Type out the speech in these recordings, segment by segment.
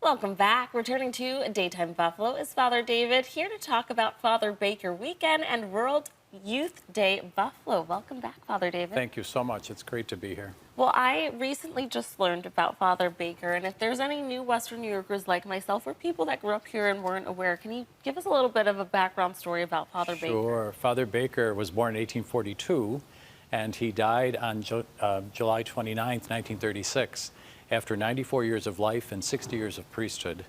Welcome back. Returning to Daytime Buffalo is Father David, here to talk about Father Baker Weekend and World Youth Day Buffalo. Welcome back, Father David. Thank you so much. It's great to be here. Well, I recently just learned about Father Baker, and if there's any new Western New Yorkers like myself or people that grew up here and weren't aware, can you give us a little bit of a background story about Father Baker? Sure. Father Baker was born in 1842, and he died on July 29th, 1936, after 94 years of life and 60 years of priesthood.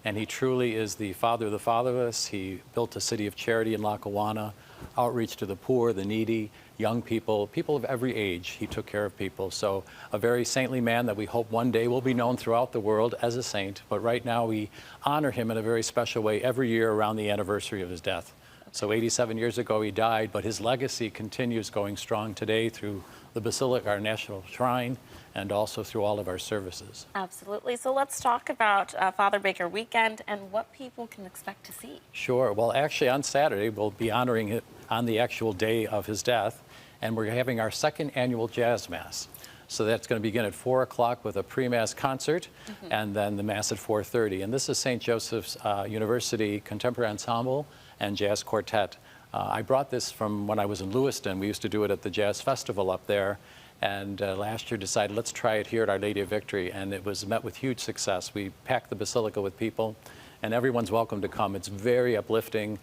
And he truly is the father of the fatherless. He built a city of charity in Lackawanna, outreach to the poor, the needy, young people, people of every age. He took care of people. So a very saintly man that we hope one day will be known throughout the world as a saint. But right now we honor him in a very special way every year around the anniversary of his death. So 87 years ago he died, but his legacy continues going strong today through the Basilica, our national shrine, and also through all of our services. Absolutely. So let's talk about Father Baker Weekend and what people can expect to see. Sure. Well, actually on Saturday we'll be honoring it on the actual day of his death, and we're having our second annual Jazz Mass. So that's going to begin at 4 o'clock with a pre-Mass concert, and then the Mass at 4:30. And this is St. Joseph's University Contemporary Ensemble and Jazz Quartet. I brought this from when I was in Lewiston. We used to do it at the Jazz Festival up there. And last year decided, let's try it here at Our Lady of Victory. And it was met with huge success. We packed the Basilica with people, and everyone's welcome to come. It's very uplifting,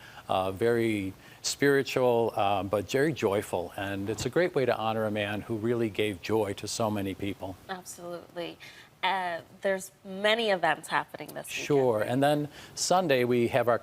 very spiritual, but very joyful. And it's a great way to honor a man who really gave joy to so many people. Absolutely. There's many events happening this weekend. Sure. And then Sunday, we have our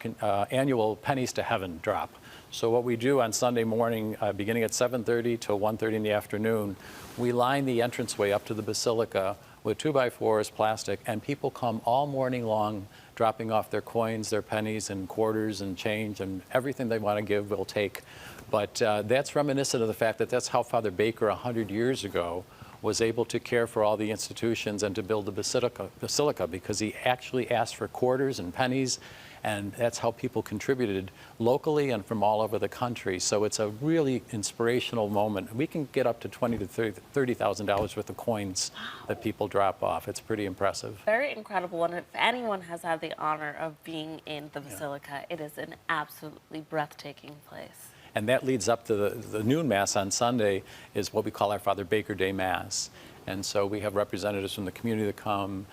annual Pennies to Heaven drop. So what we do on Sunday morning, beginning at 7:30 to 1:30 in the afternoon, we line the entranceway up to the Basilica with 2x4s, plastic, and people come all morning long dropping off their coins, their pennies and quarters and change, and everything they want to give we'll take. But that's reminiscent of the fact that that's how Father Baker 100 years ago was able to care for all the institutions and to build the basilica, because he actually asked for quarters and pennies, and that's how people contributed locally and from all over the country. So it's a really inspirational moment. We can get up to $20,000 to $30,000 worth of coins that people drop off. It's pretty impressive. Very incredible. And if anyone has had the honor of being in the Basilica, it is an absolutely breathtaking place. And that leads up to the noon Mass on Sunday is what we call our Father Baker Day Mass. And so we have representatives from the community that come.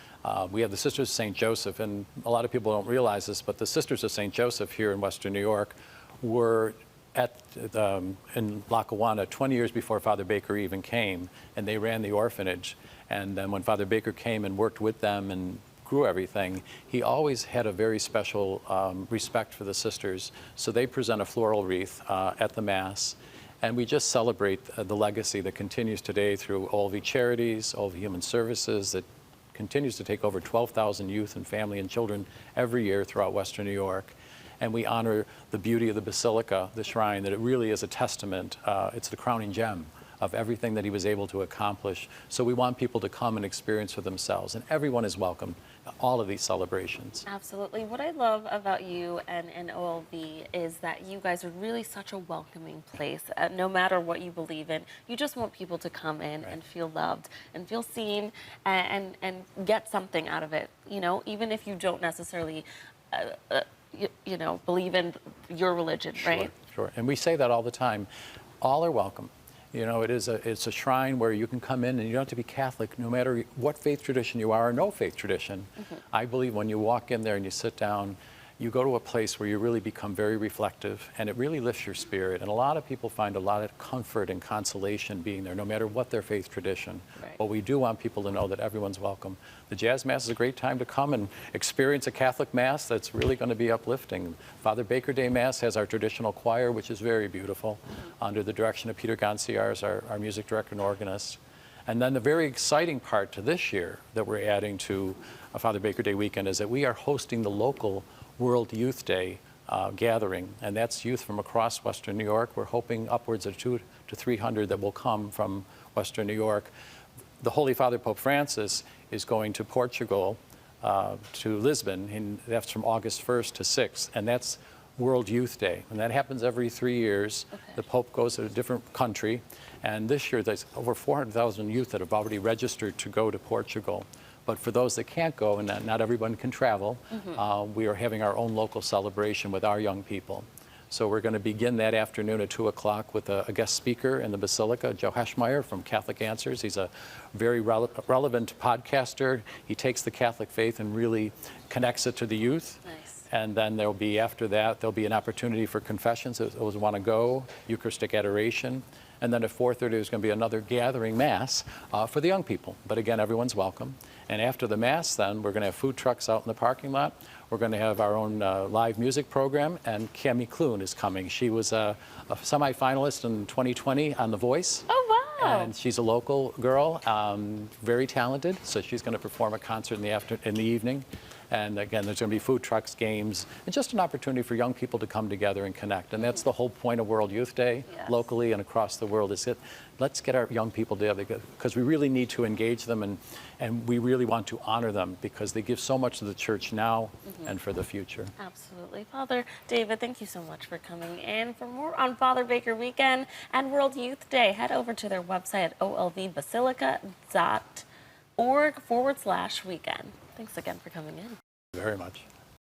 We have the Sisters of St. Joseph, and a lot of people don't realize this, but the Sisters of St. Joseph here in Western New York were in Lackawanna 20 years before Father Baker even came, and they ran the orphanage. And then when Father Baker came and worked with them and grew everything, he always had a very special respect for the sisters. So they present a floral wreath at the Mass, and we just celebrate the legacy that continues today through Olvie Charities, Olvie Human Services, that continues to take over 12,000 youth and family and children every year throughout Western New York. And we honor the beauty of the Basilica, the shrine, that it really is a testament. It's the crowning gem of everything that he was able to accomplish. So we want people to come and experience for themselves, and everyone is welcome all of these celebrations. Absolutely. What I love about you and OLV is that you guys are really such a welcoming place. No matter what you believe in, you just want people to come in and feel loved and feel seen and get something out of it. You know, even if you don't necessarily, you know, believe in your religion, right? Sure. And we say that all the time. All are welcome. You know, it's a shrine where you can come in and you don't have to be Catholic, no matter what faith tradition you are or no faith tradition. I believe when you walk in there and you sit down, you go to a place where you really become very reflective, and it really lifts your spirit. And a lot of people find a lot of comfort and consolation being there, no matter what their faith tradition. But we do want people to know that everyone's welcome. The Jazz Mass is a great time to come and experience a Catholic Mass that's really going to be uplifting. Father Baker Day Mass has our traditional choir, which is very beautiful, under the direction of Peter Gonciars, our music director and organist. And then the very exciting part to this year that we're adding to Father Baker Day weekend is that we are hosting the local World Youth Day gathering, and that's youth from across Western New York. We're hoping upwards of 200 to 300 that will come from Western New York. The Holy Father Pope Francis is going to Portugal, to Lisbon, and that's from August 1st to 6th, and that's World Youth Day, and that happens every 3 years. The Pope goes to a different country, and this year there's over 400,000 youth that have already registered to go to Portugal. But for those that can't go, and not everyone can travel, we are having our own local celebration with our young people. So we're going to begin that afternoon at 2 o'clock with a guest speaker in the Basilica, Joe Heschmeyer from Catholic Answers. He's a very relevant podcaster. He takes the Catholic faith and really connects it to the youth. Nice. And then there'll be, after that, there'll be an opportunity for confessions, those who want to go, Eucharistic adoration. And then at 4:30, there's going to be another gathering Mass for the young people. But again, everyone's welcome. And after the Mass, then, we're going to have food trucks out in the parking lot. We're going to have our own live music program, and Cami Clune is coming. She was a semi-finalist in 2020 on The Voice. Oh, wow. And she's a local girl, very talented, so she's going to perform a concert in the evening. And again, there's going to be food trucks, games, and just an opportunity for young people to come together and connect. And that's the whole point of World Youth Day, Yes. locally and across the world, is let's get our young people together, because we really need to engage them, and we really want to honor them, because they give so much to the church now and for the future. Absolutely. Father David, thank you so much for coming in. For more on Father Baker Weekend and World Youth Day, head over to their website at olvbasilica.org/weekend. Thanks again for coming in. Very much.